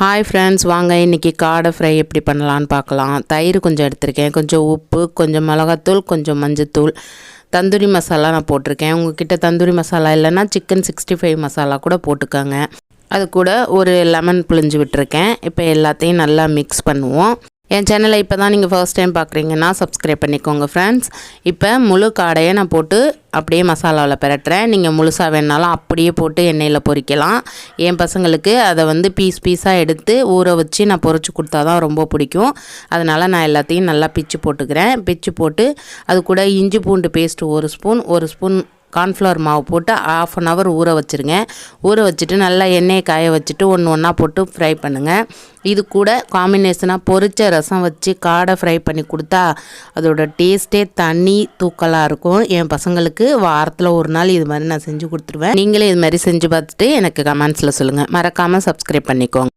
Hi friends, வாங்க இன்றைக்கி காடை ஃப்ரை எப்படி பண்ணலான்னு பார்க்கலாம். தயிர் கொஞ்சம் எடுத்திருக்கேன், கொஞ்சம் உப்பு, கொஞ்சம் மிளகாத்தூள், கொஞ்சம் மஞ்சத்தூள், தந்தூரி மசாலா நான் போட்டிருக்கேன். உங்கள்கிட்ட தந்தூரி மசாலா இல்லைன்னா சிக்கன் 65 மசாலா கூட போட்டுக்கோங்க. அது கூட ஒரு லெமன் புழிஞ்சு விட்டுருக்கேன். இப்போ எல்லாத்தையும் நல்லா மிக்ஸ் பண்ணுவோம். என் சேனலை இப்போ தான் நீங்கள் ஃபர்ஸ்ட் டைம் பார்க்குறீங்கன்னா சப்ஸ்கிரைப் பண்ணிக்கோங்க ஃப்ரெண்ட்ஸ். இப்போ முழு காடையை நான் போட்டு அப்படியே மசாலாவில் பிரட்டுறேன். நீங்கள் முழுசாக வேணாலும் அப்படியே போட்டு எண்ணெயில் பொரிக்கலாம். என் பசங்களுக்கு அதை பீஸ் பீஸாக எடுத்து ஊற வச்சு நான் பொரிச்சு கொடுத்தா தான் ரொம்ப பிடிக்கும். அதனால் நான் எல்லாத்தையும் நல்லா பிச்சு போட்டுக்கிறேன். பிச்சு போட்டு அது கூட இஞ்சி பூண்டு பேஸ்ட்டு ஒரு ஸ்பூன் கார்ன்ஃப்ளவர் மாவு போட்டு 1/2 அன் ஹவர் ஊற வச்சுருங்க. ஊற வச்சுட்டு நல்லா எண்ணெயை காய வச்சுட்டு ஒன்றா போட்டு ஃப்ரை பண்ணுங்கள். இது கூட காம்பினேஷனாக பொரிச்ச ரசம் வச்சு காடை ஃப்ரை பண்ணி கொடுத்தா அதோட டேஸ்ட்டே தனி தூக்கலாக இருக்கும். என் பசங்களுக்கு வாரத்தில் ஒரு நாள் இது மாதிரி நான் செஞ்சு கொடுத்துருவேன். நீங்களே இது மாதிரி செஞ்சு பார்த்துட்டு எனக்கு கமெண்ட்ஸில் சொல்லுங்கள். மறக்காமல் சப்ஸ்கிரைப் பண்ணிக்கோங்க.